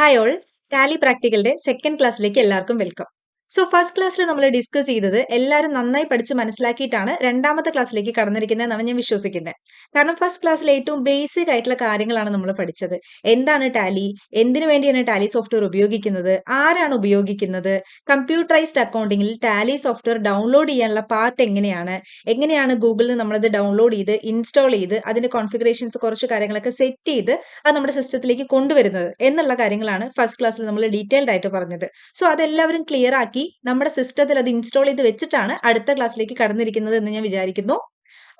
Hi all, Tally പ്രാക്ടിക്കലിന്റെ second ക്ലാസ്സിലേക്ക് എല്ലാവർക്കും welcome. So first ക്ലാസ്സിൽ നമ്മൾ ഡിസ്കസ് ചെയ്തത് എല്ലാവരും നന്നായി പഠിച്ച് മനസ്സിലാക്കിയിട്ടാണ് രണ്ടാമത്തെ ക്ലാസ്സിലേക്ക് കടന്നിരിക്കുന്നത് എന്നാണ് ഞാൻ വിശ്വസിക്കുന്നത്. കാരണം ഫസ്റ്റ് ക്ലാസ്സിൽ ഏറ്റവും ബേസിക് ആയിട്ടുള്ള കാര്യങ്ങളാണ് നമ്മൾ പഠിച്ചത്. എന്താണ് ടാലി, എന്തിനു വേണ്ടിയാണ് ടാലി സോഫ്റ്റ്വെയർ ഉപയോഗിക്കുന്നത്, ആരാണ് ഉപയോഗിക്കുന്നത്, കമ്പ്യൂട്ടറൈസ്ഡ് അക്കൗണ്ടിങ്ങിൽ ടാലി സോഫ്റ്റ്വെയർ ഡൗൺലോഡ് ചെയ്യാനുള്ള പാത്ത് എങ്ങനെയാണ് ഗൂഗിളിൽ നിന്ന് നമ്മളത് ഡൗൺലോഡ് ചെയ്ത് ഇൻസ്റ്റാൾ ചെയ്ത് അതിന്റെ കോൺഫിഗറേഷൻസ് കുറച്ച് കാര്യങ്ങളൊക്കെ സെറ്റ് ചെയ്ത് അത് നമ്മുടെ സിസ്റ്റത്തിലേക്ക് കൊണ്ടുവരുന്നത് എന്നുള്ള കാര്യങ്ങളാണ് ഫസ്റ്റ് ക്ലാസ്സിൽ നമ്മൾ ഡീറ്റെയിൽഡ് ആയിട്ട് പറഞ്ഞത്. സോ അതെല്ലാവരും ക്ലിയർ ആക്കി നമ്മുടെ സിസ്റ്റത്തിൽ അത് ഇൻസ്റ്റാൾ ചെയ്ത് വെച്ചിട്ടാണ് അടുത്ത ക്ലാസ്സിലേക്ക് കടന്നിരിക്കുന്നത് എന്ന് ഞാൻ വിചാരിക്കുന്നു.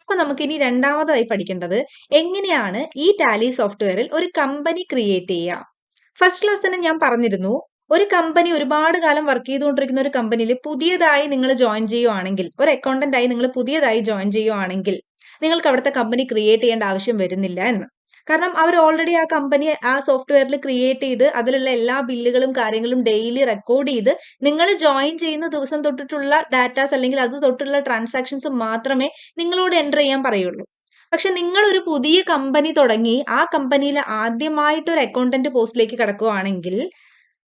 അപ്പൊ നമുക്ക് ഇനി രണ്ടാമതായി പഠിക്കേണ്ടത് എങ്ങനെയാണ് ഈ ടാലി സോഫ്റ്റ്വെയറിൽ ഒരു കമ്പനി ക്രിയേറ്റ് ചെയ്യുക. ഫസ്റ്റ് ക്ലാസ് തന്നെ ഞാൻ പറഞ്ഞിരുന്നു, ഒരു കമ്പനി ഒരുപാട് കാലം വർക്ക് ചെയ്തുകൊണ്ടിരിക്കുന്ന ഒരു കമ്പനിയിൽ പുതിയതായി നിങ്ങൾ ജോയിൻ ചെയ്യുവാണെങ്കിൽ, ഒരു അക്കൗണ്ടന്റ് ആയി നിങ്ങൾ പുതിയതായി ജോയിൻ ചെയ്യുവാണെങ്കിൽ നിങ്ങൾക്ക് അവിടുത്തെ കമ്പനി ക്രിയേറ്റ് ചെയ്യേണ്ട ആവശ്യം വരുന്നില്ല എന്ന്. കാരണം അവർ ഓൾറെഡി ആ കമ്പനി ആ സോഫ്റ്റ്വെയറിൽ ക്രിയേറ്റ് ചെയ്ത് അതിലുള്ള എല്ലാ ബില്ലുകളും കാര്യങ്ങളും ഡെയിലി റെക്കോർഡ് ചെയ്ത് നിങ്ങൾ ജോയിൻ ചെയ്യുന്ന ദിവസം തൊട്ടിട്ടുള്ള ഡാറ്റാസ് അല്ലെങ്കിൽ അത് തൊട്ടുള്ള ട്രാൻസാക്ഷൻസ് മാത്രമേ നിങ്ങളോട് എൻ്റർ ചെയ്യാൻ പറയുള്ളൂ. പക്ഷെ നിങ്ങൾ ഒരു പുതിയ കമ്പനി തുടങ്ങി ആ കമ്പനിയിൽ ആദ്യമായിട്ട് ഒരു അക്കൗണ്ടന്റ് പോസ്റ്റിലേക്ക് കിടക്കുകയാണെങ്കിൽ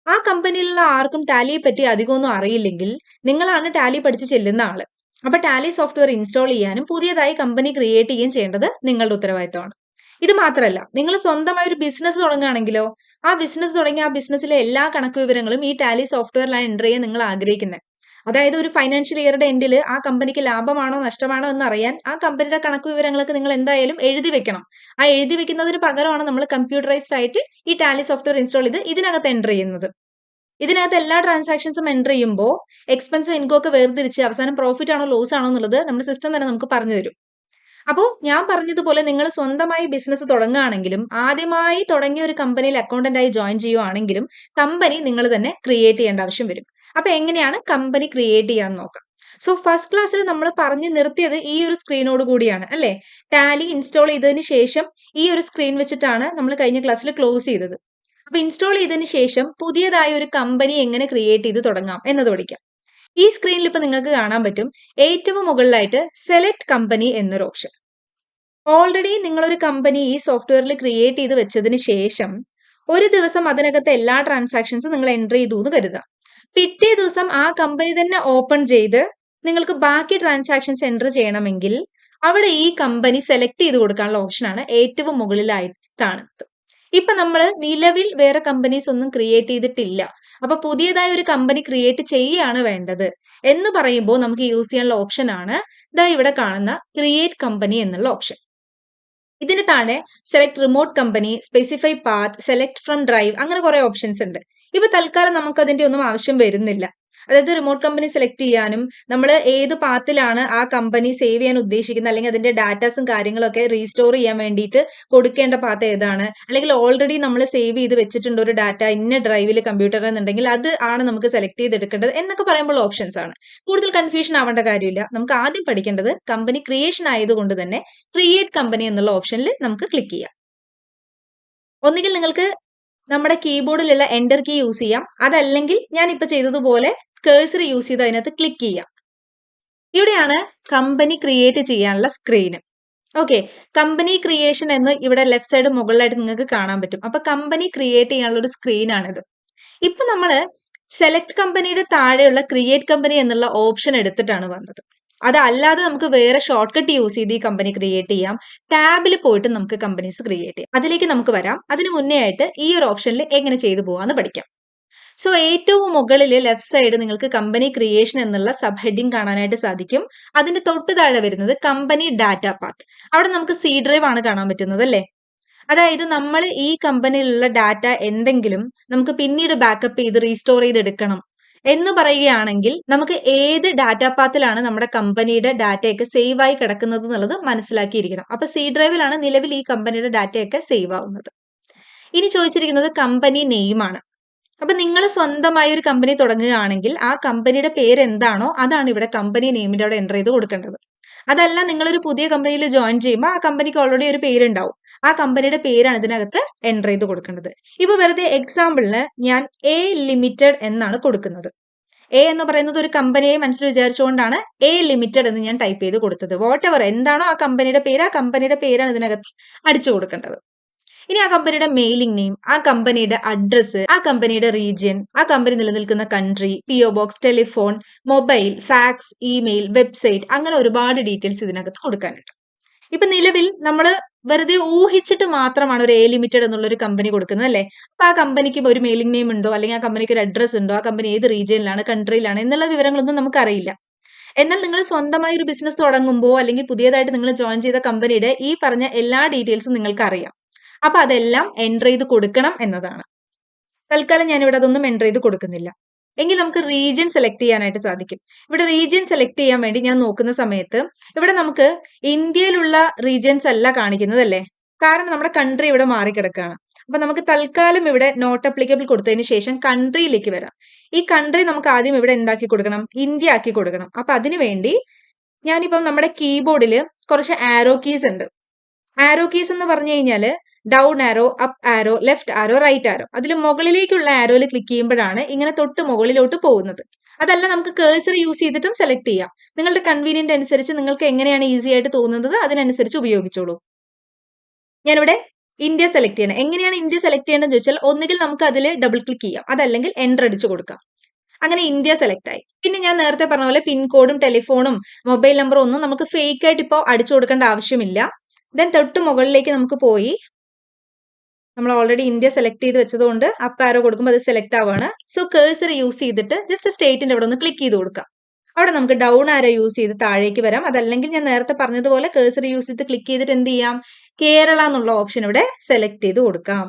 ആ കമ്പനിയിലുള്ള ആർക്കും ടാലിയെ പറ്റി അധികമൊന്നും അറിയില്ലെങ്കിൽ നിങ്ങളാണ് ടാലി പഠിച്ച് ചെല്ലുന്ന ആള്. അപ്പൊ ടാലി സോഫ്റ്റ്വെയർ ഇൻസ്റ്റാൾ ചെയ്യാനും പുതിയതായി കമ്പനി ക്രിയേറ്റ് ചെയ്യുകയും ചെയ്യേണ്ടത് നിങ്ങളുടെ ഉത്തരവാദിത്തമാണ്. ഇത് മാത്രമല്ല, നിങ്ങൾ സ്വന്തമായി ഒരു ബിസിനസ് തുടങ്ങുകയാണെങ്കിലോ ആ ബിസിനസ് തുടങ്ങി ആ ബിസിനസ്സിലെ എല്ലാ കണക്ക് വിവരങ്ങളും ഈ ടാലി സോഫ്റ്റ്വെയറിലാണ് എൻ്റർ ചെയ്യാൻ നിങ്ങൾ ആഗ്രഹിക്കുന്നത്. അതായത് ഒരു ഫൈനാൻഷ്യൽ ഇയറുടെ എൻഡിൽ ആ കമ്പനിക്ക് ലാഭമാണോ നഷ്ടമാണോ എന്ന് അറിയാൻ ആ കമ്പനിയുടെ കണക്ക് വിവരങ്ങളൊക്കെ നിങ്ങൾ എന്തായാലും എഴുതി വെക്കണം. ആ എഴുതി വെക്കുന്നതിന് പകരമാണ് നമ്മൾ കമ്പ്യൂട്ടറൈസ്ഡ് ആയിട്ട് ഈ ടാലി സോഫ്റ്റ്വെയർ ഇൻസ്റ്റാൾ ചെയ്ത് ഇതിനകത്ത് എൻ്റർ ചെയ്യുന്നത്. ഇതിനകത്ത് എല്ലാ ട്രാൻസാക്ഷൻസും എൻ്റർ ചെയ്യുമ്പോൾ എക്സ്പെൻസും ഇൻകം ഒക്കെ വേർതിരിച്ച് അവസാനം പ്രോഫിറ്റ് ആണോ ലോസ് ആണോ എന്നുള്ളത് നമ്മുടെ സിസ്റ്റം തന്നെ നമുക്ക് പറഞ്ഞു തരും. അപ്പോൾ ഞാൻ പറഞ്ഞതുപോലെ നിങ്ങൾ സ്വന്തമായി ബിസിനസ് തുടങ്ങുകയാണെങ്കിലും ആദ്യമായി തുടങ്ങിയ ഒരു കമ്പനിയിൽ അക്കൗണ്ടന്റായി ജോയിൻ ചെയ്യുവാണെങ്കിലും കമ്പനി നിങ്ങൾ തന്നെ ക്രിയേറ്റ് ചെയ്യേണ്ട ആവശ്യം വരും. അപ്പൊ എങ്ങനെയാണ് കമ്പനി ക്രിയേറ്റ് ചെയ്യാന്ന് നോക്കാം. സോ ഫസ്റ്റ് ക്ലാസ്സിൽ നമ്മൾ പറഞ്ഞു നിർത്തിയത് ഈ ഒരു സ്ക്രീനോട് കൂടിയാണ് അല്ലെ. ടാലി ഇൻസ്റ്റാൾ ചെയ്തതിന് ശേഷം ഈ ഒരു സ്ക്രീൻ വെച്ചിട്ടാണ് നമ്മൾ കഴിഞ്ഞ ക്ലാസ്സിൽ ക്ലോസ് ചെയ്തത്. അപ്പൊ ഇൻസ്റ്റാൾ ചെയ്തതിന് ശേഷം പുതിയതായ ഒരു കമ്പനി എങ്ങനെ ക്രിയേറ്റ് ചെയ്ത് തുടങ്ങാം എന്നത് പഠിക്കാം. ഈ സ്ക്രീനിൽ ഇപ്പൊ നിങ്ങൾക്ക് കാണാൻ പറ്റും ഏറ്റവും മുകളിലായിട്ട് സെലക്ട് കമ്പനി എന്നൊരു ഓപ്ഷൻ. ഓൾറെഡി നിങ്ങളൊരു കമ്പനി ഈ സോഫ്റ്റ്വെയറിൽ ക്രിയേറ്റ് ചെയ്ത് വെച്ചതിന് ശേഷം ഒരു ദിവസം അതിനകത്ത് എല്ലാ ട്രാൻസാക്ഷൻസും നിങ്ങൾ എൻ്റർ ചെയ്തു എന്ന് കരുതുക. പിറ്റേ ദിവസം ആ കമ്പനി തന്നെ ഓപ്പൺ ചെയ്ത് നിങ്ങൾക്ക് ബാക്കി ട്രാൻസാക്ഷൻസ് എൻ്റർ ചെയ്യണമെങ്കിൽ അവിടെ ഈ കമ്പനി സെലക്ട് ചെയ്ത് കൊടുക്കാനുള്ള ഓപ്ഷനാണ് ഏറ്റവും മുകളിലായിട്ട് കാണുന്നത്. ഇപ്പൊ നമ്മൾ നിലവിൽ വേറെ കമ്പനീസ് ഒന്നും ക്രിയേറ്റ് ചെയ്തിട്ടില്ല. അപ്പൊ പുതിയതായ ഒരു കമ്പനി ക്രിയേറ്റ് ചെയ്യാണ് വേണ്ടത് എന്ന് പറയുമ്പോൾ നമുക്ക് യൂസ് ചെയ്യാനുള്ള ഓപ്ഷൻ ആണ് ദാ ഇവിടെ കാണുന്ന ക്രിയേറ്റ് കമ്പനി എന്നുള്ള ഓപ്ഷൻ. ഇതിന് താഴെ select remote company, specify path, select from drive, അങ്ങനെ കുറെ ഓപ്ഷൻസ് ഉണ്ട്. ഇപ്പൊ തൽക്കാലം നമുക്ക് അതിന്റെ ഒന്നും ആവശ്യം വരുന്നില്ല. അതായത് റിമോട്ട് കമ്പനി സെലക്ട് ചെയ്യാനും നമ്മൾ ഏത് പാത്തിലാണ് ആ കമ്പനി സേവ് ചെയ്യാൻ ഉദ്ദേശിക്കുന്നത് അല്ലെങ്കിൽ അതിന്റെ ഡാറ്റാസും കാര്യങ്ങളൊക്കെ റീസ്റ്റോർ ചെയ്യാൻ വേണ്ടിയിട്ട് കൊടുക്കേണ്ട പാത്ത് ഏതാണ്, അല്ലെങ്കിൽ ഓൾറെഡി നമ്മൾ സേവ് ചെയ്ത് വെച്ചിട്ടുണ്ട് ഒരു ഡാറ്റ ഇന്ന ഡ്രൈവിൽ കമ്പ്യൂട്ടറിൽ എന്നുണ്ടെങ്കിൽ അത് ആണ് നമുക്ക് സെലക്ട് ചെയ്തെടുക്കേണ്ടത് എന്നൊക്കെ പറയുമ്പോൾ ഓപ്ഷൻസ് ആണ്. കൂടുതൽ കൺഫ്യൂഷൻ ആവേണ്ട കാര്യമില്ല. നമുക്ക് ആദ്യം പഠിക്കേണ്ടത് കമ്പനി ക്രിയേഷൻ ആയതുകൊണ്ട് തന്നെ ക്രിയേറ്റ് കമ്പനി എന്നുള്ള ഓപ്ഷനിൽ നമുക്ക് ക്ലിക്ക് ചെയ്യാം. ഒന്നുകിൽ നിങ്ങൾക്ക് നമ്മുടെ കീബോർഡിലുള്ള എൻ്റർ കീ യൂസ് ചെയ്യാം, അതല്ലെങ്കിൽ ഞാൻ ഇപ്പൊ ചെയ്തതുപോലെ കേഴ്സർ യൂസ് ചെയ്ത് അതിനകത്ത് ക്ലിക്ക് ചെയ്യാം. ഇവിടെയാണ് കമ്പനി ക്രിയേറ്റ് ചെയ്യാനുള്ള സ്ക്രീന്. ഓക്കെ, കമ്പനി ക്രിയേഷൻ എന്ന് ഇവിടെ ലെഫ്റ്റ് സൈഡ് മുകളിലായിട്ട് നിങ്ങൾക്ക് കാണാൻ പറ്റും. അപ്പൊ കമ്പനി ക്രിയേറ്റ് ചെയ്യാനുള്ള ഒരു സ്ക്രീനാണിത്. ഇപ്പൊ നമ്മള് സെലക്ട് കമ്പനിയുടെ താഴെയുള്ള ക്രിയേറ്റ് കമ്പനി എന്നുള്ള ഓപ്ഷൻ എടുത്തിട്ടാണ് വന്നത്. അതല്ലാതെ നമുക്ക് വേറെ ഷോർട്ട് കട്ട് യൂസ് ചെയ്ത് ഈ കമ്പനി ക്രിയേറ്റ് ചെയ്യാം. ടാബിൽ പോയിട്ട് നമുക്ക് കമ്പനീസ് ക്രിയേറ്റ് ചെയ്യാം. അതിലേക്ക് നമുക്ക് വരാം. അതിന് മുന്നേ ആയിട്ട് ഈ ഒരു ഓപ്ഷനിൽ എങ്ങനെ ചെയ്തു പോവാന്ന് പഠിക്കാം. സോ ഏറ്റവും മുകളിൽ ലെഫ്റ്റ് സൈഡ് നിങ്ങൾക്ക് കമ്പനി ക്രിയേഷൻ എന്നുള്ള സബ് ഹെഡിങ് കാണാനായിട്ട് സാധിക്കും. അതിന്റെ തൊട്ട് താഴെ വരുന്നത് കമ്പനി ഡാറ്റ പാത്ത്. അവിടെ നമുക്ക് സി ഡ്രൈവ് ആണ് കാണാൻ പറ്റുന്നത് അല്ലേ. അതായത് നമ്മൾ ഈ കമ്പനിയിലുള്ള ഡാറ്റ എന്തെങ്കിലും നമുക്ക് പിന്നീട് ബാക്കപ്പ് ചെയ്ത് റീസ്റ്റോർ ചെയ്ത് എടുക്കണം എന്ന് പറയുകയാണെങ്കിൽ നമുക്ക് ഏത് ഡാറ്റ പാത്തിലാണ് നമ്മുടെ കമ്പനിയുടെ ഡാറ്റയൊക്കെ സേവ് ആയി കിടക്കുന്നത് എന്നുള്ളത് മനസ്സിലാക്കിയിരിക്കണം. അപ്പൊ സി ഡ്രൈവിലാണ് നിലവിൽ ഈ കമ്പനിയുടെ ഡാറ്റയൊക്കെ സേവ് ആവുന്നത്. ഇനി ചോദിച്ചിരിക്കുന്നത് കമ്പനി നെയിമാണ്. അപ്പൊ നിങ്ങൾ സ്വന്തമായി ഒരു കമ്പനി തുടങ്ങുകയാണെങ്കിൽ ആ കമ്പനിയുടെ പേര് എന്താണോ അതാണ് ഇവിടെ കമ്പനി നെയിമിന്റെ അവിടെ എൻ്റർ ചെയ്ത് കൊടുക്കേണ്ടത്. അതല്ല നിങ്ങളൊരു പുതിയ കമ്പനിയിൽ ജോയിൻ ചെയ്യുമ്പോൾ ആ കമ്പനിക്ക് ഓൾറെഡി ഒരു പേരുണ്ടാവും, ആ കമ്പനിയുടെ പേരാണ് ഇതിനകത്ത് എൻ്റർ ചെയ്ത് കൊടുക്കേണ്ടത്. ഇപ്പൊ വെറുതെ എക്സാമ്പിളിന് ഞാൻ എ ലിമിറ്റഡ് എന്നാണ് കൊടുക്കുന്നത്. എ എന്ന് പറയുന്നത് ഒരു കമ്പനിയെ മനസ്സിൽ വിചാരിച്ചുകൊണ്ടാണ് എ ലിമിറ്റഡ് എന്ന് ഞാൻ ടൈപ്പ് ചെയ്ത് കൊടുത്തത്. വാട്ട് എവർ എന്താണോ ആ കമ്പനിയുടെ പേര്, ആ കമ്പനിയുടെ പേരാണ് ഇതിനകത്ത് അടിച്ചു കൊടുക്കേണ്ടത്. ഇനി ആ കമ്പനിയുടെ മെയിലിംഗ് നെയിം, ആ കമ്പനിയുടെ അഡ്രസ്സ്, ആ കമ്പനിയുടെ റീജിയൻ, ആ കമ്പനി നിലനിൽക്കുന്ന country, PO box, telephone, mobile, fax, email, website, അങ്ങനെ ഒരുപാട് ഡീറ്റെയിൽസ് ഇതിനകത്ത് കൊടുക്കാനുണ്ട്. ഇപ്പൊ നിലവിൽ നമ്മൾ വെറുതെ ഊഹിച്ചിട്ട് മാത്രമാണ് ഒരു എ ലിമിറ്റഡ് എന്നുള്ള ഒരു കമ്പനി കൊടുക്കുന്നത് അല്ലേ? അപ്പൊ ആ കമ്പനിക്ക് ഒരു മെയിലിംഗ് നെയിം ഉണ്ടോ, അല്ലെങ്കിൽ ആ കമ്പനിക്ക് ഒരു അഡ്രസ് ഉണ്ടോ, ആ കമ്പനി ഏത് റീജിയനിലാണ്, കൺട്രിയിലാണ് എന്നുള്ള വിവരങ്ങളൊന്നും നമുക്കറിയില്ല. എന്നാൽ നിങ്ങൾ സ്വന്തമായി ഒരു ബിസിനസ് തുടങ്ങുമ്പോൾ അല്ലെങ്കിൽ പുതിയതായിട്ട് നിങ്ങൾ ജോയിൻ ചെയ്ത കമ്പനിയുടെ ഈ പറഞ്ഞ എല്ലാ ഡീറ്റെയിൽസും നിങ്ങൾക്ക് അറിയാം. അപ്പൊ അതെല്ലാം എൻ്റർ ചെയ്ത് കൊടുക്കണം എന്നതാണ്. തൽക്കാലം ഞാനിവിടെ അതൊന്നും എൻ്റർ ചെയ്ത് കൊടുക്കുന്നില്ല. എങ്കിൽ നമുക്ക് റീജിയൻ സെലക്ട് ചെയ്യാനായിട്ട് സാധിക്കും. ഇവിടെ റീജിയൻ സെലക്ട് ചെയ്യാൻ വേണ്ടി ഞാൻ നോക്കുന്ന സമയത്ത് ഇവിടെ നമുക്ക് ഇന്ത്യയിലുള്ള റീജിയൻസ് അല്ല കാണിക്കുന്നത് അല്ലേ? കാരണം നമ്മുടെ കൺട്രി ഇവിടെ മാറിക്കിടക്കുകയാണ്. അപ്പൊ നമുക്ക് തൽക്കാലം ഇവിടെ നോട്ട് അപ്ലിക്കബിൾ കൊടുത്തതിന് ശേഷം കൺട്രിയിലേക്ക് വരാം. ഈ കൺട്രി നമുക്ക് ആദ്യം ഇവിടെ എന്താക്കി കൊടുക്കണം? ഇന്ത്യ ആക്കി കൊടുക്കണം. അപ്പൊ അതിനു വേണ്ടി ഞാനിപ്പം നമ്മുടെ കീബോർഡിൽ കുറച്ച് ആരോ കീസ് ഉണ്ട്. ആരോ കീസ് എന്ന് പറഞ്ഞു കഴിഞ്ഞാൽ ഡൗൺ ആരോ, അപ്പ് ആരോ, ലെഫ്റ്റ് ആരോ, റൈറ്റ് ആരോ. അതിൽ മുകളിലേക്കുള്ള ആരോയിൽ ക്ലിക്ക് ചെയ്യുമ്പോഴാണ് ഇങ്ങനെ തൊട്ട് മുകളിലോട്ട് പോകുന്നത്. അതല്ല നമുക്ക് കേഴ്സർ യൂസ് ചെയ്തിട്ടും സെലക്ട് ചെയ്യാം. നിങ്ങളുടെ കൺവീനിയന്റ് അനുസരിച്ച് നിങ്ങൾക്ക് എങ്ങനെയാണ് ഈസി ആയിട്ട് തോന്നുന്നത് അതിനനുസരിച്ച് ഉപയോഗിച്ചോളൂ. ഞാനിവിടെ ഇന്ത്യ സെലക്ട് ചെയ്യണം. എങ്ങനെയാണ് ഇന്ത്യ സെലക്ട് ചെയ്യേണ്ടതെന്ന് ചോദിച്ചാൽ ഒന്നുകിൽ നമുക്ക് അതിൽ ഡബിൾ ക്ലിക്ക് ചെയ്യാം, അതല്ലെങ്കിൽ എൻ്റർ അടിച്ചു കൊടുക്കാം. അങ്ങനെ ഇന്ത്യ സെലക്ട് ആയി. പിന്നെ ഞാൻ നേരത്തെ പറഞ്ഞ പോലെ പിൻകോഡും ടെലിഫോണും മൊബൈൽ നമ്പറും ഒന്നും നമുക്ക് ഫേക്ക് ആയിട്ട് ഇപ്പോൾ അടിച്ചു കൊടുക്കേണ്ട ആവശ്യമില്ല. ദെൻ തൊട്ട് മുകളിലേക്ക് നമുക്ക് പോയി നമ്മൾ ഓൾറെഡി ഇന്ത്യ സെലക്ട് ചെയ്ത് വെച്ചതുകൊണ്ട് അപ്പ് ആരോ കൊടുക്കുമ്പോൾ അത് സെലക്ട് ആവുകയാണ്. സോ കേഴ്സർ യൂസ് ചെയ്തിട്ട് ജസ്റ്റ് സ്റ്റേറ്റിന്റെ അവിടെ ഒന്ന് ക്ലിക്ക് ചെയ്ത് കൊടുക്കാം. അവിടെ നമുക്ക് ഡൗൺ ആരോ യൂസ് ചെയ്ത് താഴേക്ക് വരാം. അതല്ലെങ്കിൽ ഞാൻ നേരത്തെ പറഞ്ഞതുപോലെ കേഴ്സർ യൂസ് ചെയ്ത് ക്ലിക്ക് ചെയ്തിട്ട് എന്ത് ചെയ്യാം? കേരള എന്നുള്ള ഓപ്ഷൻ ഇവിടെ സെലക്ട് ചെയ്ത് കൊടുക്കാം.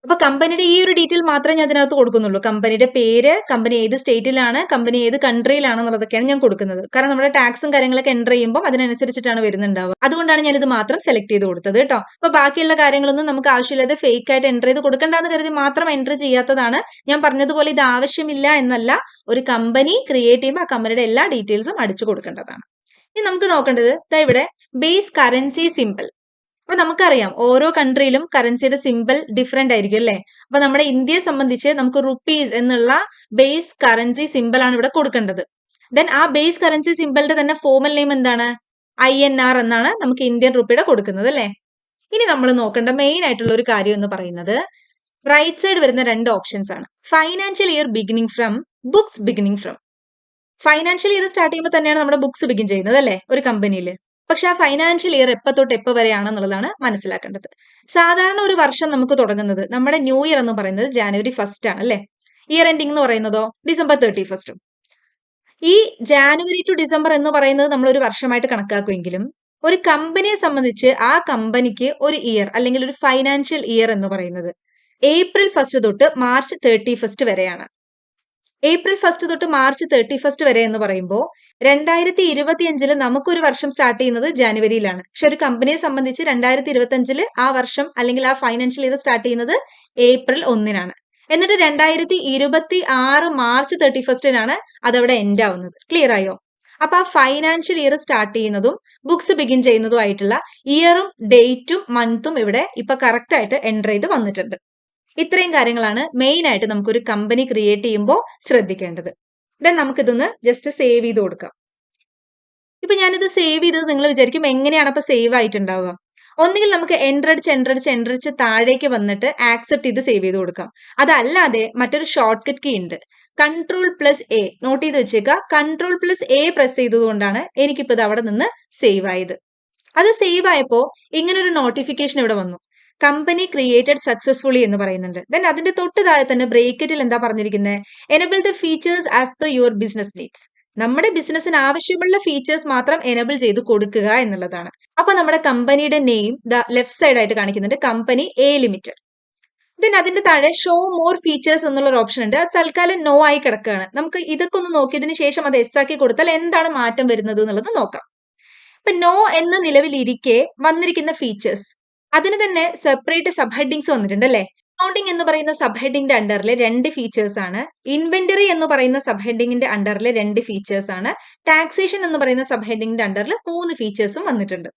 അപ്പൊ കമ്പനിയുടെ ഈ ഒരു ഡീറ്റെയിൽ മാത്രമേ ഞാൻ അതിനകത്ത് കൊടുക്കുന്നുള്ളൂ. കമ്പനിയുടെ പേര്, കമ്പനി ഏത് സ്റ്റേറ്റിലാണ്, കമ്പനി ഏത് കൺട്രിയിലാണെന്നുള്ളതൊക്കെയാണ് ഞാൻ കൊടുക്കുന്നത്. കാരണം നമ്മുടെ ടാക്സും കാര്യങ്ങളൊക്കെ എൻ്റർ ചെയ്യുമ്പോൾ അതിനനുസരിച്ചിട്ടാണ് വരുന്നുണ്ടാവുക. അതുകൊണ്ടാണ് ഞാൻ ഇത് മാത്രം സെലക്ട് ചെയ്ത് കൊടുത്തത് കേട്ടോ. അപ്പൊ ബാക്കിയുള്ള കാര്യങ്ങളൊന്നും നമുക്ക് ആവശ്യമില്ലാതെ ഫേക്ക് ആയിട്ട് എൻ്റർ ചെയ്ത് കൊടുക്കണ്ടെന്ന് കരുതി മാത്രം എൻ്റർ ചെയ്യാത്തതാണ്. ഞാൻ പറഞ്ഞതുപോലെ ഇത് ആവശ്യമില്ല എന്നല്ല, ഒരു കമ്പനി ക്രിയേറ്റ് ചെയ്യുമ്പോൾ ആ കമ്പനിയുടെ എല്ലാ ഡീറ്റെയിൽസും അടിച്ചു കൊടുക്കേണ്ടതാണ്. ഇനി നമുക്ക് നോക്കേണ്ടത് ഇവിടെ ബേസ് കറൻസി സിമ്പിൾ. അപ്പൊ നമുക്കറിയാം ഓരോ കൺട്രിയിലും കറൻസിയുടെ സിമ്പിൾ ഡിഫറെന്റ് ആയിരിക്കും അല്ലേ? അപ്പൊ നമ്മുടെ ഇന്ത്യയെ സംബന്ധിച്ച് നമുക്ക് റുപ്പീസ് എന്നുള്ള ബേസ് കറൻസി സിമ്പിൾ ആണ് ഇവിടെ കൊടുക്കേണ്ടത്. ദെൻ ആ ബേസ് കറൻസി സിമ്പിളിന്റെ തന്നെ ഫോർമൽ നെയിം എന്താണ്? INR എന്നാണ് നമുക്ക് ഇന്ത്യൻ റുപ്പിയുടെ കൊടുക്കുന്നത് അല്ലേ? ഇനി നമ്മൾ നോക്കേണ്ട മെയിൻ ആയിട്ടുള്ള ഒരു കാര്യം എന്ന് പറയുന്നത് റൈറ്റ് സൈഡ് വരുന്ന രണ്ട് ഓപ്ഷൻസ് ആണ്. Financial year beginning from, books beginning from. Financial year start ചെയ്യുമ്പോൾ തന്നെയാണ് നമ്മുടെ ബുക്സ് ബിഗിൻ ചെയ്യുന്നത് അല്ലേ ഒരു കമ്പനിയിൽ. പക്ഷെ ആ ഫൈനാൻഷ്യൽ ഇയർ എപ്പോൾ തൊട്ട് എപ്പോൾ വരെയാണെന്നുള്ളതാണ് മനസ്സിലാക്കേണ്ടത്. സാധാരണ ഒരു വർഷം നമുക്ക് തുടങ്ങുന്നത് നമ്മുടെ ന്യൂ ഇയർ എന്ന് പറയുന്നത് January 1st ആണ് അല്ലേ? ഇയർ എൻഡിംഗ് എന്ന് പറയുന്നതോ December 31st. ഈ ജാനുവരി ടു ഡിസംബർ എന്ന് പറയുന്നത് നമ്മൾ ഒരു വർഷമായിട്ട് കണക്കാക്കുമെങ്കിലും ഒരു കമ്പനിയെ സംബന്ധിച്ച് ആ കമ്പനിക്ക് ഒരു ഇയർ അല്ലെങ്കിൽ ഒരു ഫൈനാൻഷ്യൽ ഇയർ എന്ന് പറയുന്നത് April 1st തൊട്ട് March 31st വരെയാണ്. April 1st തൊട്ട് March 31st വരെ എന്ന് പറയുമ്പോൾ 2025 നമുക്കൊരു വർഷം സ്റ്റാർട്ട് ചെയ്യുന്നത് ജാനുവരിയിലാണ്. പക്ഷെ ഒരു കമ്പനിയെ സംബന്ധിച്ച് 2025 ആ വർഷം അല്ലെങ്കിൽ ആ ഫൈനാൻഷ്യൽ ഇയർ സ്റ്റാർട്ട് ചെയ്യുന്നത് April 1-നാണ്. എന്നിട്ട് 2026 March 31st അതവിടെ എൻഡ് ആവുന്നത്. ക്ലിയർ ആയോ? അപ്പൊ ആ ഫൈനാൻഷ്യൽ ഇയർ സ്റ്റാർട്ട് ചെയ്യുന്നതും ബുക്സ് ബിഗിൻ ചെയ്യുന്നതും ആയിട്ടുള്ള ഇയറും ഡേറ്റും മന്തും ഇവിടെ ഇപ്പൊ കറക്റ്റ് ആയിട്ട് എൻ്റർ ചെയ്ത് വന്നിട്ടുണ്ട്. ഇത്രയും കാര്യങ്ങളാണ് മെയിൻ ആയിട്ട് നമുക്കൊരു കമ്പനി ക്രിയേറ്റ് ചെയ്യുമ്പോൾ ശ്രദ്ധിക്കേണ്ടത്. ദെൻ നമുക്കിതൊന്ന് ജസ്റ്റ് സേവ് ചെയ്ത് കൊടുക്കാം. ഇപ്പൊ ഞാനിത് സേവ് ചെയ്തത് നിങ്ങൾ വിചാരിക്കും എങ്ങനെയാണ് അപ്പൊ സേവ് ആയിട്ടുണ്ടാവുക? ഒന്നുകിൽ നമുക്ക് എൻ്റർ അടിച്ച് താഴേക്ക് വന്നിട്ട് ആക്സെപ്റ്റ് ചെയ്ത് സേവ് ചെയ്ത് കൊടുക്കാം. അതല്ലാതെ മറ്റൊരു ഷോർട്ട് കട്ട് കീ ഉണ്ട്, Ctrl+A. നോട്ട് ചെയ്ത് വെച്ചേക്കുക. Ctrl+A പ്രസ് ചെയ്തതുകൊണ്ടാണ് എനിക്കിപ്പോ ഇത് അവിടെ നിന്ന് സേവ് ആയത്. അത് സേവ് ആയപ്പോ ഇങ്ങനെ ഒരു നോട്ടിഫിക്കേഷൻ ഇവിടെ വന്നു, കമ്പനി ക്രിയേറ്റഡ് സക്സസ്ഫുള്ളി എന്ന് പറയുന്നുണ്ട്. ദെൻ അതിന്റെ തൊട്ട് താഴെ തന്നെ ബ്രേക്കറ്റിൽ എന്താ പറഞ്ഞിരിക്കുന്നത്? Enable the features as per your business needs. നമ്മുടെ ബിസിനസ്സിന് ആവശ്യമുള്ള ഫീച്ചേഴ്സ് മാത്രം എനേബിൾ ചെയ്ത് കൊടുക്കുക എന്നുള്ളതാണ്. അപ്പൊ നമ്മുടെ കമ്പനിയുടെ നെയിം ലെഫ്റ്റ് സൈഡ് ആയിട്ട് കാണിക്കുന്നുണ്ട്, കമ്പനി A ലിമിറ്റഡ്. ദെൻ അതിന്റെ താഴെ ഷോ മോർ ഫീച്ചേഴ്സ് എന്നുള്ള ഒരു ഓപ്ഷൻ ഉണ്ട്. അത് തൽക്കാലം നോ ആയി കിടക്കുകയാണ്. നമുക്ക് ഇതൊക്കെ ഒന്ന് നോക്കിയതിന് ശേഷം അത് എസ് ആക്കി കൊടുത്താൽ എന്താണ് മാറ്റം വരുന്നത് എന്നുള്ളത് നോക്കാം. ഇപ്പൊ നോ എന്ന നിലവിലിരിക്കെ വന്നിരിക്കുന്ന ഫീച്ചേഴ്സ് അതിന് തന്നെ സെപ്പറേറ്റ് സബ് ഹെഡിങ്സ് വന്നിട്ടുണ്ട് അല്ലേ? അക്കൗണ്ടിംഗ് എന്ന് പറയുന്ന സബ് ഹെഡിങ്ങിന്റെ അണ്ടറിൽ 2 ഫീച്ചേഴ്സ് ആണ്. ഇൻവെന്ററി എന്ന് പറയുന്ന സബ് ഹെഡിങ്ങിന്റെ അണ്ടറിൽ 2 ഫീച്ചേഴ്സ് ആണ്. ടാക്സേഷൻ എന്ന് പറയുന്ന സബ് ഹെഡിങ്ങിന്റെ അണ്ടറിൽ 3 ഫീച്ചേഴ്സും വന്നിട്ടുണ്ട്.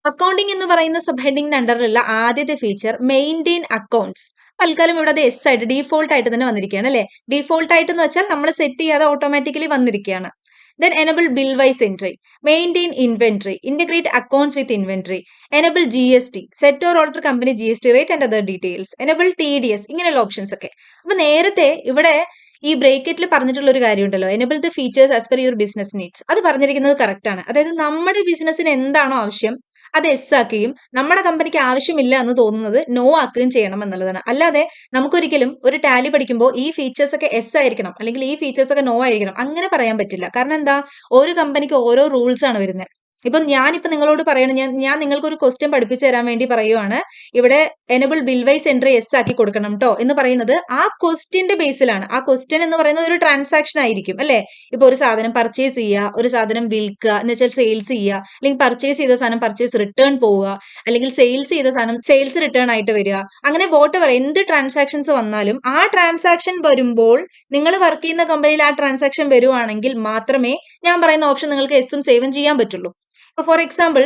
അക്കൗണ്ടിംഗ് എന്ന് പറയുന്ന സബ് ഹെഡിങ്ങിന്റെ അണ്ടറിലുള്ള ആദ്യത്തെ ഫീച്ചർ മെയിൻറ്റെയിൻ അക്കൗണ്ട്സ്. തൽക്കാലം ഇവിടെ അത് എസ് ആയിട്ട് ഡീഫോൾട്ട് ആയിട്ട് തന്നെ വന്നിരിക്കുകയാണ് അല്ലെ? ഡീഫോൾട്ട് ആയിട്ട് എന്ന് വെച്ചാൽ നമ്മൾ സെറ്റ് ചെയ്യാതെ ഓട്ടോമാറ്റിക്കലി വന്നിരിക്കുകയാണ്. Then enable bill wise entry, maintain inventory, integrate accounts with inventory, enable GST, set or alter company GST rate and other details, enable TDS, ഇങ്ങനെയുള്ള ഓപ്ഷൻസ് ഒക്കെ. അപ്പൊ നേരത്തെ ഇവിടെ ഈ ബ്രേക്കറ്റിൽ പറഞ്ഞിട്ടുള്ള ഒരു കാര്യമുണ്ടല്ലോ, enable the features as per your business needs, അത് പറഞ്ഞിരിക്കുന്നത് കറക്റ്റ് ആണ്. അതായത് നമ്മുടെ ബിസിനസ്സിന് എന്താണോ ആവശ്യം അത് എസ് ആക്കുകയും നമ്മുടെ കമ്പനിക്ക് ആവശ്യമില്ല എന്ന് തോന്നുന്നത് നോ ആക്കുകയും ചെയ്യണം എന്നുള്ളതാണ്. അല്ലാതെ നമുക്കൊരിക്കലും ഒരു ടാലി പഠിക്കുമ്പോൾ ഈ ഫീച്ചേഴ്സ് ഒക്കെ എസ് ആയിരിക്കണം അല്ലെങ്കിൽ ഈ ഫീച്ചേഴ്സ് ഒക്കെ നോ ആയിരിക്കണം അങ്ങനെ പറയാൻ പറ്റില്ല. കാരണം എന്താ, ഓരോ കമ്പനിക്ക് ഓരോ റൂൾസ് ആണ് വരുന്നത്. ഇപ്പം ഞാനിപ്പോ നിങ്ങളോട് പറയണം, ഞാൻ നിങ്ങൾക്ക് ഒരു ക്വസ്റ്റ്യൻ പഠിപ്പിച്ചു തരാൻ വേണ്ടി പറയുവാണ്, ഇവിടെ enable bill wise entry yes ആക്കി കൊടുക്കണം ട്ടോ എന്ന് പറയുന്നത് ആ ക്വസ്റ്റ്യന്റെ ബേസിലാണ്. ആ ക്വസ്റ്റ്യൻ എന്ന് പറയുന്നത് ഒരു ട്രാൻസാക്ഷൻ ആയിരിക്കും അല്ലെ. ഇപ്പൊ ഒരു സാധനം പർച്ചേസ് ചെയ്യുക, ഒരു സാധനം വിൽക്കുക എന്ന് വെച്ചാൽ സെയിൽസ് ചെയ്യുക, അല്ലെങ്കിൽ പർച്ചേസ് ചെയ്ത സാധനം പർച്ചേസ് റിട്ടേൺ പോവുക, അല്ലെങ്കിൽ സെയിൽസ് ചെയ്ത സാധനം സെയിൽസ് റിട്ടേൺ ആയിട്ട് വരിക, അങ്ങനെ വോട്ടെവർ എന്ത് ട്രാൻസാക്ഷൻസ് വന്നാലും ആ ട്രാൻസാക്ഷൻ വരുമ്പോൾ നിങ്ങൾ വർക്ക് ചെയ്യുന്ന കമ്പനിയിൽ ആ ട്രാൻസാക്ഷൻ വരുവാണെങ്കിൽ മാത്രമേ ഞാൻ പറയുന്ന ഓപ്ഷൻ നിങ്ങൾക്ക് എസും സേവും ചെയ്യാൻ പറ്റുള്ളൂ. ഇപ്പൊ ഫോർ എക്സാമ്പിൾ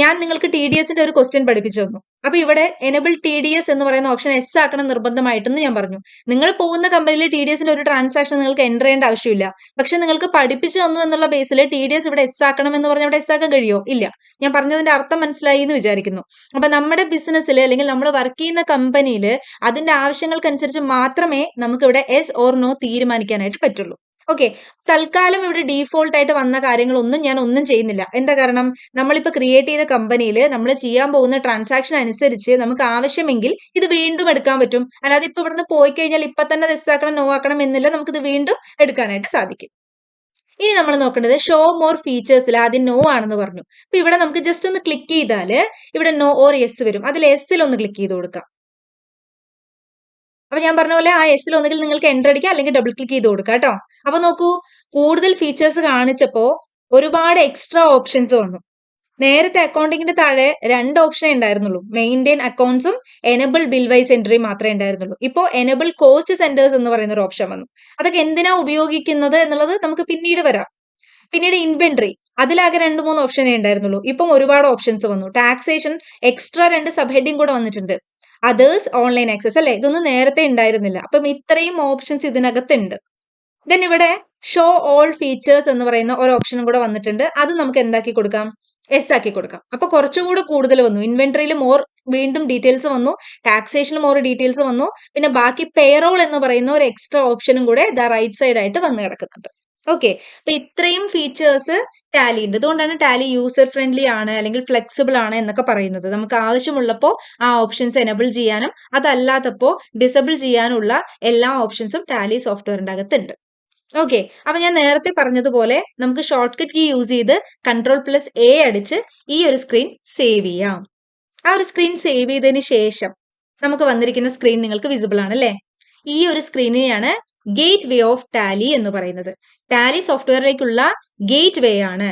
ഞാൻ നിങ്ങൾക്ക് TDSന്റെ ഒരു ക്വസ്റ്റ്യൻ പഠിപ്പിച്ചു തന്നു. അപ്പൊ ഇവിടെ എനബിൾ TDS എന്ന് പറയുന്ന ഓപ്ഷൻ എസ് ആക്കണം നിർബന്ധമായിട്ടെന്ന് ഞാൻ പറഞ്ഞു. നിങ്ങൾ പോകുന്ന കമ്പനിയിൽ TDSന്റെ ഒരു ട്രാൻസാക്ഷൻ നിങ്ങൾക്ക് എൻ്റർ ചെയ്യേണ്ട ആവശ്യമില്ല. പക്ഷെ നിങ്ങൾക്ക് പഠിപ്പിച്ചു തന്നു എന്നുള്ള ബേസിൽ TDS ഇവിടെ എസ് ആക്കണം എന്ന് പറഞ്ഞാൽ ഇവിടെ എസ് ആക്കാൻ കഴിയോ? ഇല്ല. ഞാൻ പറഞ്ഞതിന്റെ അർത്ഥം മനസ്സിലായി എന്ന് വിചാരിക്കുന്നു. അപ്പൊ നമ്മുടെ ബിസിനസ്സിൽ അല്ലെങ്കിൽ നമ്മൾ വർക്ക് ചെയ്യുന്ന കമ്പനിയിൽ അതിന്റെ ആവശ്യങ്ങൾക്കനുസരിച്ച് മാത്രമേ നമുക്ക് ഇവിടെ എസ് ഓർ നോ തീരുമാനിക്കാനായിട്ട് പറ്റുള്ളൂ. ഓക്കെ, തൽക്കാലം ഇവിടെ ഡീഫോൾട്ട് ആയിട്ട് വന്ന കാര്യങ്ങളൊന്നും ഞാൻ ഒന്നും ചെയ്യുന്നില്ല. എന്താ കാരണം, നമ്മളിപ്പോ ക്രിയേറ്റ് ചെയ്ത കമ്പനിയിൽ നമ്മൾ ചെയ്യാൻ പോകുന്ന ട്രാൻസാക്ഷൻ അനുസരിച്ച് നമുക്ക് ആവശ്യമെങ്കിൽ ഇത് വീണ്ടും എടുക്കാൻ പറ്റും. അല്ലാതെ ഇപ്പൊ ഇവിടുന്ന് പോയി കഴിഞ്ഞാൽ ഇപ്പൊ തന്നെ എസ് ആക്കണം നോ ആക്കണം എന്നില്ല, നമുക്കിത് വീണ്ടും എടുക്കാനായിട്ട് സാധിക്കും. ഇനി നമ്മൾ നോക്കേണ്ടത് ഷോ മോർ ഫീച്ചേഴ്സിൽ ആദ്യം നോ ആണെന്ന് പറഞ്ഞു. അപ്പൊ ഇവിടെ നമുക്ക് ജസ്റ്റ് ഒന്ന് ക്ലിക്ക് ചെയ്താൽ ഇവിടെ നോ ഓർ യെസ് വരും. അതിൽ എസ്സിൽ ഒന്ന് ക്ലിക്ക് ചെയ്ത് കൊടുക്കാം. അപ്പൊ ഞാൻ പറഞ്ഞ പോലെ ആ എസ്സിൽ ഒന്നുകിൽ നിങ്ങൾക്ക് എൻ്റർ അടിക്കാം അല്ലെങ്കിൽ ഡബിൾ ക്ലിക്ക് ചെയ്ത് കൊടുക്കാം കേട്ടോ. അപ്പൊ നോക്കൂ, കൂടുതൽ ഫീച്ചേഴ്സ് കാണിച്ചപ്പോ ഒരുപാട് എക്സ്ട്രാ ഓപ്ഷൻസ് വന്നു. നേരത്തെ അക്കൗണ്ടിങ്ങിന്റെ താഴെ 2 ഓപ്ഷനേ ഉണ്ടായിരുന്നുള്ളൂ, മെയിൻറ്റെയിൻ അക്കൗണ്ട്സും എനബിൾ ബിൽ വൈസ് എൻട്രി മാത്രമേ ഉണ്ടായിരുന്നുള്ളൂ. ഇപ്പോൾ എനബിൾ കോസ്റ്റ് സെന്റേഴ്സ് എന്ന് പറയുന്ന ഒരു ഓപ്ഷൻ വന്നു. അതൊക്കെ എന്തിനാ ഉപയോഗിക്കുന്നത് എന്നുള്ളത് നമുക്ക് പിന്നീട് വരാം. പിന്നീട് ഇൻവെന്ററി, അതിലാകെ 2-3 ഓപ്ഷനേ ഉണ്ടായിരുന്നുള്ളൂ. ഇപ്പം ഒരുപാട് ഓപ്ഷൻസ് വന്നു. ടാക്സേഷൻ എക്സ്ട്രാ 2 സബ് ഹെഡിങ് കൂടെ വന്നിട്ടുണ്ട്. അതേഴ്സ്, ഓൺലൈൻ ആക്സസ് അല്ലെ, ഇതൊന്നും നേരത്തെ ഉണ്ടായിരുന്നില്ല. അപ്പം ഇത്രയും ഓപ്ഷൻസ് ഇതിനകത്തുണ്ട്. ദെൻ ഇവിടെ ഷോ ഓൾ ഫീച്ചേഴ്സ് എന്ന് പറയുന്ന ഒരു ഓപ്ഷനും കൂടെ വന്നിട്ടുണ്ട്. അത് നമുക്ക് എന്താക്കി കൊടുക്കാം, എസ് ആക്കി കൊടുക്കാം. അപ്പൊ കുറച്ചുകൂടെ കൂടുതൽ വന്നു. ഇൻവെന്ററിയിൽ മോർ വീണ്ടും ഡീറ്റെയിൽസ് വന്നു, ടാക്സേഷനിൽ മോർ ഡീറ്റെയിൽസ് വന്നു, പിന്നെ ബാക്കി പേറോൾ എന്ന് പറയുന്ന ഒരു എക്സ്ട്രാ ഓപ്ഷനും കൂടെ റൈറ്റ് സൈഡ് ആയിട്ട് വന്ന് കിടക്കുന്നുണ്ട്. ഓക്കെ, അപ്പൊ ഇത്രയും ഫീച്ചേഴ്സ് ടാലി ഉണ്ട്. അതുകൊണ്ടാണ് ടാലി യൂസർ ഫ്രണ്ട്ലി ആണ് അല്ലെങ്കിൽ ഫ്ലെക്സിബിൾ ആണ് എന്നൊക്കെ പറയുന്നത്. നമുക്ക് ആവശ്യമുള്ളപ്പോൾ ആ ഓപ്ഷൻസ് എനബിൾ ചെയ്യാനും അതല്ലാത്തപ്പോൾ ഡിസബിൾ ചെയ്യാനുള്ള എല്ലാ ഓപ്ഷൻസും ടാലി സോഫ്റ്റ്വെയറിന്റെ അകത്തുണ്ട്. ഓക്കെ, അപ്പൊ ഞാൻ നേരത്തെ പറഞ്ഞതുപോലെ നമുക്ക് ഷോർട്ട് കട്ട് കീ യൂസ് ചെയ്ത് Ctrl+A അടിച്ച് ഈ ഒരു സ്ക്രീൻ സേവ് ചെയ്യാം. ആ ഒരു സ്ക്രീൻ സേവ് ചെയ്തതിന് ശേഷം നമുക്ക് വന്നിരിക്കുന്ന സ്ക്രീൻ നിങ്ങൾക്ക് വിസിബിൾ ആണ് അല്ലേ. ഈ ഒരു സ്ക്രീനിനെയാണ് ഗേറ്റ് വേ ഓഫ് ടാലി എന്ന് പറയുന്നത്. ടാലി സോഫ്റ്റ്വെയറിലേക്കുള്ള ഗേറ്റ് വേ ആണ്.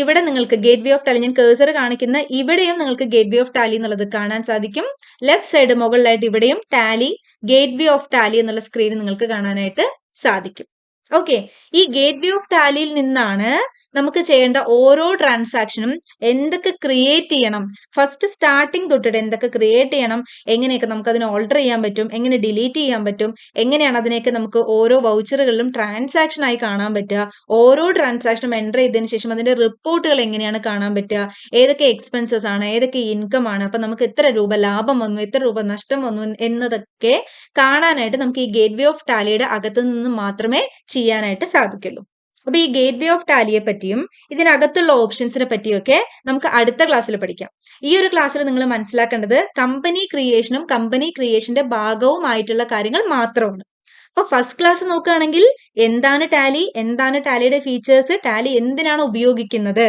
ഇവിടെ നിങ്ങൾക്ക് ഗേറ്റ് വേ ഓഫ് ടാലി, ഞാൻ കേഴ്സർ കാണിക്കുന്ന ഇവിടെയും നിങ്ങൾക്ക് ഗേറ്റ് വേ ഓഫ് ടാലി എന്നുള്ളത് കാണാൻ സാധിക്കും. ലെഫ്റ്റ് സൈഡ് മുകളിലായിട്ട് ഇവിടെയും Tally gate way of Tally എന്നുള്ള സ്ക്രീൻ നിങ്ങൾക്ക് കാണാനായിട്ട് സാധിക്കും. ഓക്കെ, ഈ ഗേറ്റ് വേ ഓഫ് ടാലിയിൽ നിന്നാണ് നമുക്ക് ചെയ്യേണ്ട ഓരോ ട്രാൻസാക്ഷനും എന്തൊക്കെ ക്രിയേറ്റ് ചെയ്യണം, ഫസ്റ്റ് സ്റ്റാർട്ടിങ് തൊട്ടിട്ട് എന്തൊക്കെ ക്രിയേറ്റ് ചെയ്യണം, എങ്ങനെയൊക്കെ നമുക്ക് അതിനെ ഓൾട്ടർ ചെയ്യാൻ പറ്റും, എങ്ങനെ ഡിലീറ്റ് ചെയ്യാൻ പറ്റും, എങ്ങനെയാണ് അതിനെയൊക്കെ നമുക്ക് ഓരോ വൗച്ചറുകളിലും ട്രാൻസാക്ഷൻ ആയി കാണാൻ പറ്റുക, ഓരോ ട്രാൻസാക്ഷനും എൻ്റർ ചെയ്തതിനു ശേഷം അതിന്റെ റിപ്പോർട്ടുകൾ എങ്ങനെയാണ് കാണാൻ പറ്റുക, ഏതൊക്കെ എക്സ്പെൻസസ് ആണ്, ഏതൊക്കെ ഇൻകം ആണ്, അപ്പൊ നമുക്ക് എത്ര രൂപ ലാഭം വന്നു, എത്ര രൂപ നഷ്ടം വന്നു എന്നതൊക്കെ കാണാനായിട്ട് നമുക്ക് ഈ ഗേറ്റ് വേ ഓഫ് ടാലിയുടെ അകത്ത് നിന്ന് മാത്രമേ ചെയ്യാനായിട്ട് സാധിക്കുള്ളൂ. അപ്പൊ ഈ ഗേറ്റ് വേ ഓഫ് ടാലിയെ പറ്റിയും ഇതിനകത്തുള്ള ഓപ്ഷൻസിനെ പറ്റിയൊക്കെ നമുക്ക് അടുത്ത ക്ലാസ്സിൽ പഠിക്കാം. ഈ ഒരു ക്ലാസ്സിൽ നിങ്ങൾ മനസ്സിലാക്കേണ്ടത് കമ്പനി ക്രിയേഷനും കമ്പനി ക്രിയേഷന്റെ ഭാഗവുമായിട്ടുള്ള കാര്യങ്ങൾ മാത്രമാണ്. അപ്പൊ ഫസ്റ്റ് ക്ലാസ് നോക്കുകയാണെങ്കിൽ എന്താണ് ടാലി, എന്താണ് ടാലിയുടെ ഫീച്ചേഴ്സ്, ടാലി എന്തിനാണ് ഉപയോഗിക്കുന്നത്,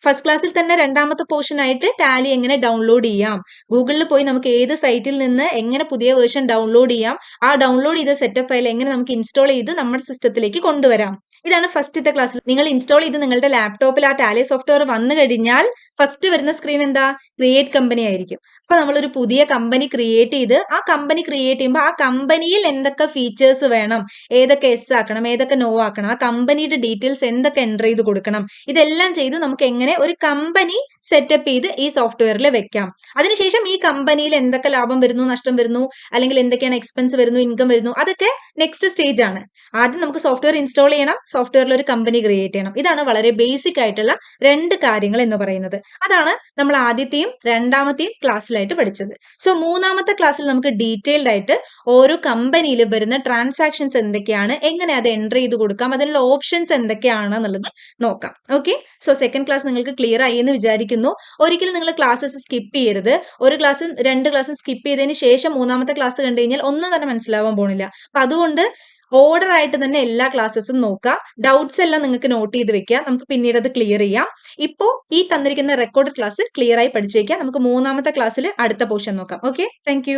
ഫസ്റ്റ് ക്ലാസ്സിൽ തന്നെ രണ്ടാമത്തെ പോർഷൻ ആയിട്ട് ടാലി എങ്ങനെ ഡൗൺലോഡ് ചെയ്യാം, ഗൂഗിളിൽ പോയി നമുക്ക് ഏത് സൈറ്റിൽ നിന്ന് എങ്ങനെ പുതിയ വേർഷൻ ഡൗൺലോഡ് ചെയ്യാം, ആ ഡൗൺലോഡ് ചെയ്ത സെറ്റപ്പ് ഫയൽ എങ്ങനെ നമുക്ക് ഇൻസ്റ്റാൾ ചെയ്ത് നമ്മുടെ സിസ്റ്റത്തിലേക്ക് കൊണ്ടുവരാം, ഇതാണ് ഫസ്റ്റത്തെ ക്ലാസ്സിൽ. നിങ്ങൾ ഇൻസ്റ്റാൾ ചെയ്ത് നിങ്ങളുടെ ലാപ്ടോപ്പിൽ ആ ടാലി സോഫ്റ്റ്വെയർ വന്നു കഴിഞ്ഞാൽ ഫസ്റ്റ് വരുന്ന സ്ക്രീൻ എന്താ, ക്രിയേറ്റ് കമ്പനി ആയിരിക്കും. അപ്പൊ നമ്മളൊരു പുതിയ കമ്പനി ക്രിയേറ്റ് ചെയ്ത് ആ കമ്പനി ക്രിയേറ്റ് ചെയ്യുമ്പോൾ ആ കമ്പനിയിൽ എന്തൊക്കെ ഫീച്ചേഴ്സ് വേണം, ഏതൊക്കെ എസ് ആക്കണം, ഏതൊക്കെ നോ ആക്കണം, ആ കമ്പനിയുടെ ഡീറ്റെയിൽസ് എന്തൊക്കെ എൻ്റർ ചെയ്ത് കൊടുക്കണം, ഇതെല്ലാം ചെയ്ത് നമുക്ക് എങ്ങനെ ഒരു കമ്പനി സെറ്റപ്പ് ചെയ്ത് ഈ സോഫ്റ്റ്വെയറിൽ വെക്കാം. അതിനുശേഷം ഈ കമ്പനിയിൽ എന്തൊക്കെ ലാഭം വരുന്നു, നഷ്ടം വരുന്നു, അല്ലെങ്കിൽ എന്തൊക്കെയാണ് എക്സ്പെൻസ് വരുന്നു, ഇൻകം വരുന്നു, അതൊക്കെ നെക്സ്റ്റ് സ്റ്റേജ് ആണ്. ആദ്യം നമുക്ക് സോഫ്റ്റ്വെയർ ഇൻസ്റ്റാൾ ചെയ്യണം, സോഫ്റ്റ്വെയറിൽ ഒരു കമ്പനി ക്രിയേറ്റ് ചെയ്യണം. ഇതാണ് വളരെ ബേസിക് ആയിട്ടുള്ള 2 കാര്യങ്ങൾ എന്ന് പറയുന്നത്. അതാണ് നമ്മൾ ആദ്യത്തെയും രണ്ടാമത്തെയും ക്ലാസ്സിലായിട്ട് പഠിച്ചത്. സോ മൂന്നാമത്തെ ക്ലാസ്സിൽ നമുക്ക് ഡീറ്റെയിൽഡ് ആയിട്ട് ഓരോ കമ്പനിയിൽ വരുന്ന ട്രാൻസാക്ഷൻസ് എന്തൊക്കെയാണ്, എങ്ങനെ അത് എൻറ്റർ ചെയ്ത് കൊടുക്കാം, അതിനുള്ള ഓപ്ഷൻസ് എന്തൊക്കെയാണ് എന്നുള്ളത് നോക്കാം. ഓക്കെ, സോ സെക്കൻഡ് ക്ലാസ് നിങ്ങൾക്ക് ക്ലിയർ ആയി എന്ന് വിചാരിക്കുന്നു. ഒരിക്കലും നിങ്ങൾ ക്ലാസ്സസ് സ്കിപ്പ് ചെയ്യരുത്. ഒരു ക്ലാസ്സും 2 ക്ലാസ്സും സ്കിപ്പ് ചെയ്തതിന് ശേഷം മൂന്നാമത്തെ ക്ലാസ് കണ്ടു കഴിഞ്ഞാൽ ഒന്നും തന്നെ മനസ്സിലാവാൻ പോണില്ല. അപ്പൊ അതുകൊണ്ട് ഓർഡർ ആയിട്ട് തന്നെ എല്ലാ ക്ലാസ്സസും നോക്കുക. ഡൗട്ട്സ് എല്ലാം നിങ്ങൾക്ക് നോട്ട് ചെയ്ത് വെക്കുക. നമുക്ക് പിന്നീട് അത് ക്ലിയർ ചെയ്യാം. ഇപ്പോ ഈ തന്നിരിക്കുന്ന റെക്കോർഡ് ക്ലാസ് ക്ലിയർ ആയി പഠിച്ചു വെക്കുക. നമുക്ക് മൂന്നാമത്തെ ക്ലാസ്സിൽ അടുത്ത പോർഷൻ നോക്കാം. Okay, thank